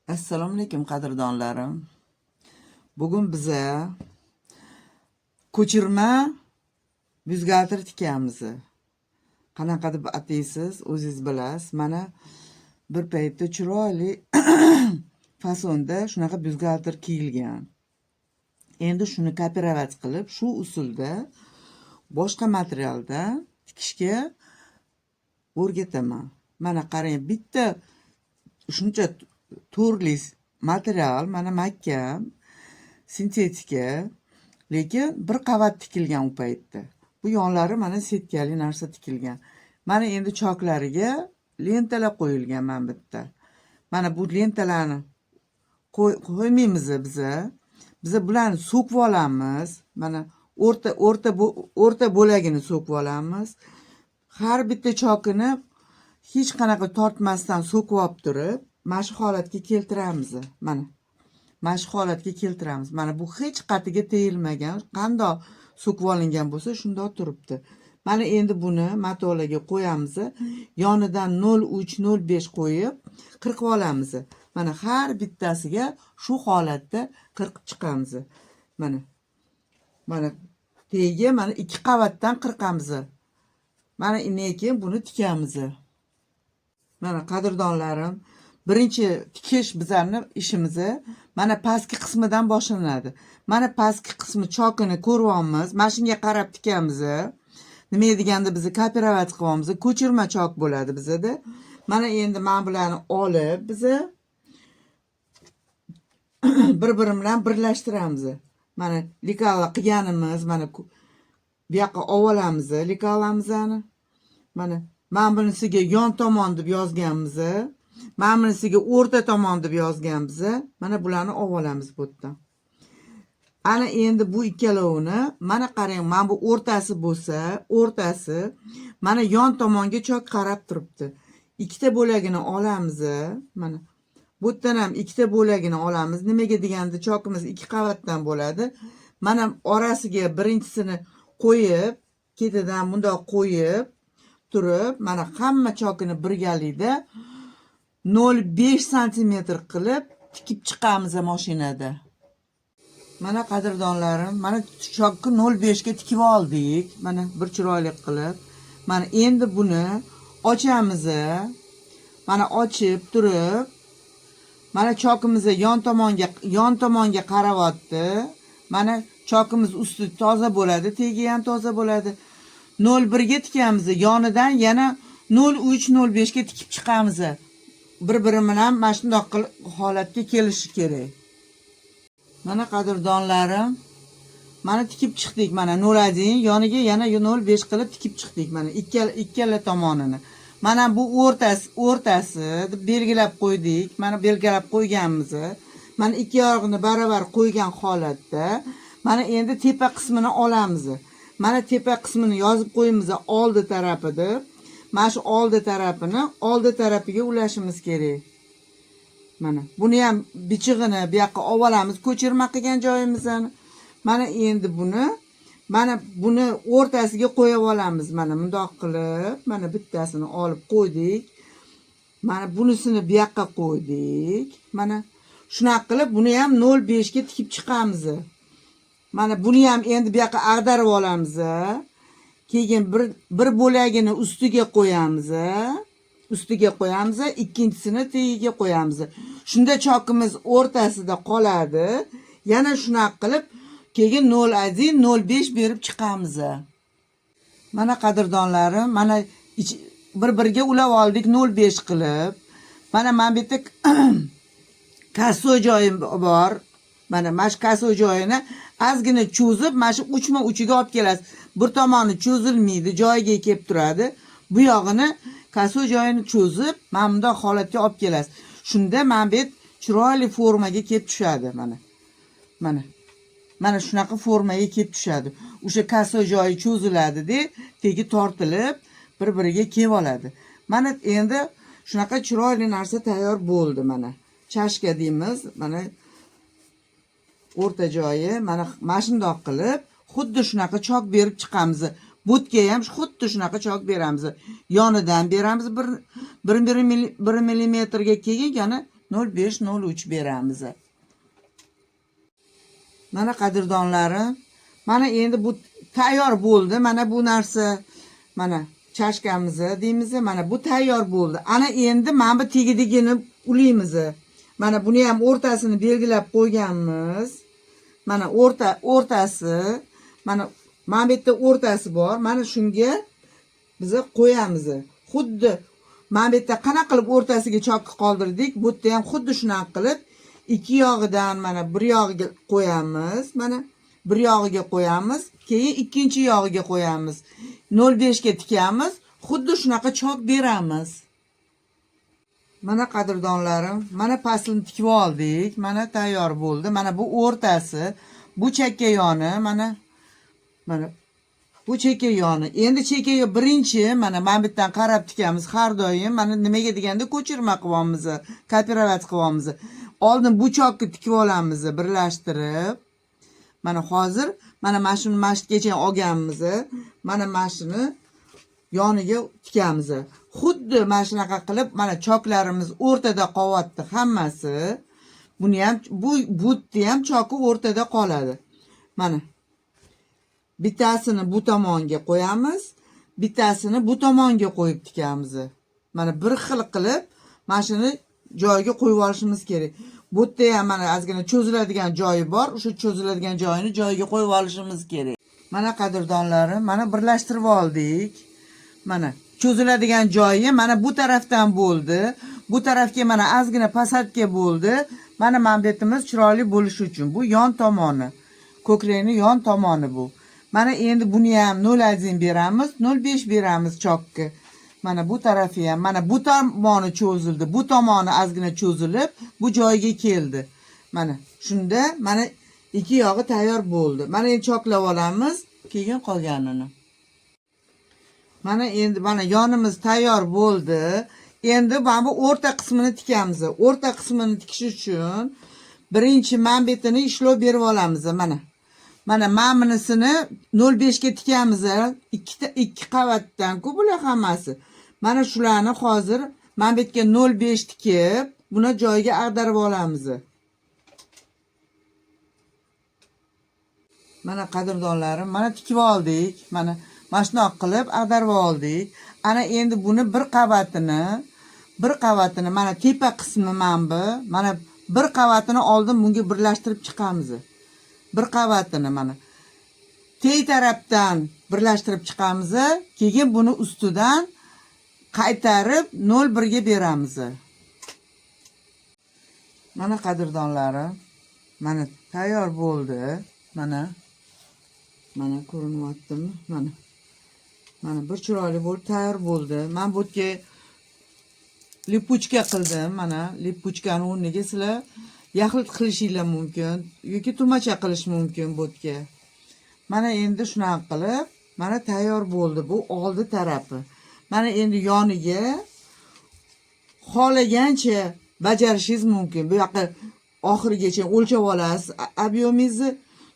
Assalomu alaykum qadrdonlarim. Bugun biza ko'chirma byuzgalter tikamiz. Qanaqa deb ataysiz, o'zingiz bilasiz. Mana bir paytda chiroyli fasonda shunaqa byuzgalter kiyilgan. Endi shuni kopirovat qilib, shu usulda boshqa materialda tikishga o'rgataman. Mana qarang, bitta shuncha turli material, mana mahkam, sintetika, lekin bir qavat tikilgan u paytda. Bu yonlari mana setkali narsa tikilgan. Mana endi choklariga lentalar qo'yilgan mana bitta. Mana bu lentalarni qo'ymaymiz biza. Biza bularni so'kib olamiz. Mana o'rta bo'lagini so'kib olamiz. Har bitta chokini hech qanaqa tortmasdan so'kib olib turib, mana shu holatga keltiramiz. Mana shu holatga keltiramiz. Mana bu hech qatiga tegilmagan, qandoq so'kib olingan bo'lsa, shundoq turibdi. Mana endi buni matolarga qo'yamiz. Yonidan 0,3-0,5 qo'yib, qirqib olamiz. Mana har bittasiga shu holatda qirqib chiqamiz. Mana tagiga mana 2 qavatdan qirqamiz. Mana keyin buni tikamiz. Mana qadrdonlarim, birinchi tikish bizlarni ishimiz mana pastki qismidan boshlanadi. Mana pastki qismi chokini ko'ryapmiz. Mana shunga qarab tikamiz. Nima deganda biz kopirovat qilyapmiz. Ko'chirma chok bo'ladi bizda. Mana endi men bularni olib biz bir-biri bilan birlashtiramiz. Mana likalla qilganimiz, mana bu yoqqa olamiz likalamizni. Mana men bunisiga yon tomon deb yozganmiz. Mana bunisiga o'rta tomon deb yozganmiz. Mana bularni olamiz bu yerdan. Ana endi bu ikkalovini mana qarang, mana bu o'rtasi bo'lsa, o'rtasi mana yon tomonga chok qarab turibdi. Ikkita bo'lagini olamiz. Mana bu yerdan ham ikkita bo'lagini olamiz. Nimaga deganda chokimiz 2 qavatdan bo'ladi. Mana orasiga birinchisini qo'yib, ketidan bundoq qo'yib turib, mana hamma chokini birgalikda 0,5 sm qilib tikib chiqamiz mashinada. Mana qadrdonlarim, mana chokni 0,5 ga tikib oldik. Mana bir chiroyli qilib. Mana endi buni ochamiz. Mana ochib turib, mana chokimiz yon tomonga qarayapti. Mana chokimiz usti toza bo'ladi, tegi ham toza bo'ladi. 0,1 ga tikamiz. Yonidan yana 0,3-0,5 ga tikib chiqamiz. Bir-biri bilan mana shundoq holatga kelishi kerak. Mana qadrdonlarim, mana tikib chiqdik. Mana 0,1 yoniga yana 0,5 qilib tikib chiqdik. Mana ikkala tomonini. Mana bu o'rtasi deb belgilab qo'ydik. Mana belgilab qo'yganmiz. Mana ikki oyog'ini baravar qo'ygan holatda mana endi tepa qismini olamiz. Mana tepa qismini yozib qo'yamiz oldi tarafi deb. Mana shu oldi tarafini oldi tarafiga ulashimiz kerak. Mana buni ham bichig'ini bu yoqqa olamiz, ko'chirma qilgan joyimizni. Mana endi buni o'rtasiga qo'yib olamiz. Mana bundoq qilib, mana bittasini olib qo'ydik. Mana bunisini bu yoqqa qo'ydik. Mana shunaqa qilib buni ham 0,5 ga tikib chiqamiz. Mana buni ham endi bu yoqqa ag'darib olamiz. Keyin bir bo'lagini ustiga qo'yamiz. Ikkinchisini tagiga qo'yamiz. Shunda chokimiz o'rtasida qoladi. Yana shunaqa qilib keyin 0,1-0,5 berib chiqamiz. Mana qadrdonlarim, mana bir-biriga ulab oldik 0,5 qilib. Mana men bu yerda kasso joyim bor. Mana shu kasso joyini ozgina cho'zib, mana shu uchma uchiga olib kelasiz. Bir tomoni cho'zilmaydi, joyiga kelib turadi. Bu yog'ini kasso joyini cho'zib, mana bunday holatga olib kelasiz. Shunda men bu chiroyli formaga kelib tushadi mana. Mana shunaqa formaga kelib tushadi. O'sha kasso joyi cho'ziladi-da, tegi tortilib, bir-biriga kelib oladi. Mana endi shunaqa chiroyli narsa tayyor bo'ldi mana. Chashka deymiz, mana o'rta joyi, mana shundoq qilib, xuddi shunaqa chok berib chiqamiz. Butga ham xuddi shunaqa chok beramiz. Yonidan beramiz 1 mm ga, keyin yana 0503 beramiz. Mana qadrdonlarim, mana endi bu tayyor bo'ldi. Mana bu narsa, mana chashkamiz deymiz. Mana bu tayyor bo'ldi. Ana endi mana bu tegidigini ulaymiz. Mana buni ham o'rtasini belgilab qo'yganmiz. Mana o'rtasi, mana bu yerda o'rtasi bor. Mana shunga biz qo'yamiz. Xuddi mana bu yerda qanaqa qilib o'rtasiga chokki qoldirdik, bu yerda ham xuddi shunaqa qilib ikki yog'idan mana bir yog'iga qo'yamiz. Mana bir yog'iga qo'yamiz, keyin ikkinchi yog'iga qo'yamiz. 0.5 ga tikamiz, xuddi shunaqa chok beramiz. Mana qadrdonlarim, mana paslini tikib oldik. Mana tayyor bo'ldi. Mana bu o'rtasi, bu chekka yoni, mana bu chekka yoni. Endi chekkaga birinchi mana bu yerdan qarab tikamiz har doim. Mana nimaga deganda ko'chirma qilyapmiz, kooperativ qilyapmiz. Oldin bu chokni tikib olamiz, birlashtirib. Mana hozir mana shuni mashtgacha olganmiz. Mana shuni yoniga tikamiz. Xuddi mana shunaqa qilib, mana choklarimiz o'rtada qolyapti hammasi. Buni ham butni ham choki o'rtada qoladi. Mana bittasini bu tomonga qo'yamiz, bittasini bu tomonga qo'yib tikamiz. Mana bir xil qilib mana shuni joyiga qo'yib olishimiz kerak. Bu yerda ham mana ozgina cho'ziladigan joyi bor. O'sha cho'ziladigan joyini joyiga qo'yib olishimiz kerak. Mana qadrdonlarim, mana birlashtirib oldik. Mana cho'ziladigan joyi mana bu tarafdan bo'ldi. Bu tarafga mana ozgina pasatga bo'ldi. Mana betimiz chiroyli bo'lishi uchun bu yon tomoni. Ko'krakning yon tomoni bu. Mana endi buni ham 0.1 beramiz, 0.5 beramiz chokka. Mana bu tarafi ham, mana bu tomoni cho'zildi. Bu tomoni ozgina cho'zilib, bu joyiga keldi. Mana shunda mana ikki yog'i tayyor bo'ldi. Mana endi choklab olamiz, keyin qolganini. Mana endi mana yonimiz tayyor bo'ldi. Endi mana bu o'rta qismini tikamiz. O'rta qismini tikish uchun birinchi manbetini ishlov berib olamiz. Mana bunisini 0.5 ga tikamiz. Ikki qavatdan-ku bular hammasi. Mana shularni hozir manbetga 0.5 tikib, buni joyiga ag'darib olamiz. Mana qadrdonlarim, mana tikib oldik. Mana shunaqa qilib ag'darib oldik. Ana endi buni bir qavatini mana tepa qismi mana bir qavatini oldin bunga birlashtirib chiqamiz. Bir qavatini mana tey tarafdan birlashtirib chiqamiz, keyin buni ustidan qaytarib 0.1 ga beramiz. Mana qadrdonlarim, mana tayyor bo'ldi. Mana ko'rinyaptimi? Mana bir chiroyli bo'lib tayyor bo'ldi. Men bu yerga lipuchka qildim. Mana lipuchkani o'rniga sizlar yaxlit qilishinglar mumkin yoki tumacha qilish mumkin bu yerga. Mana endi shunaqa qilib, mana tayyor bo'ldi bu oldi tarafi. Mana endi yoniga xohlagancha bajarishingiz mumkin. Bu yoqqa oxirigacha o'lchab olasiz, obyemingizni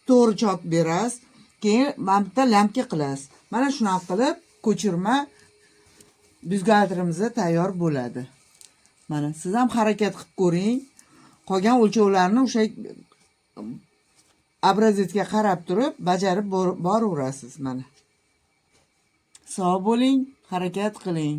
to'g'ri chop berasiz. Keyin mana bitta lampka qilasiz. Mana shunaqa qilib ko'chirma byustgальterimiz tayyor bo'ladi. Mana siz ham harakat qilib ko'ring. Qolgan o'lchovlarni o'sha obrazetsga qarab turib bajarib boraverasiz mana. Sog' bo'ling, harakat qiling.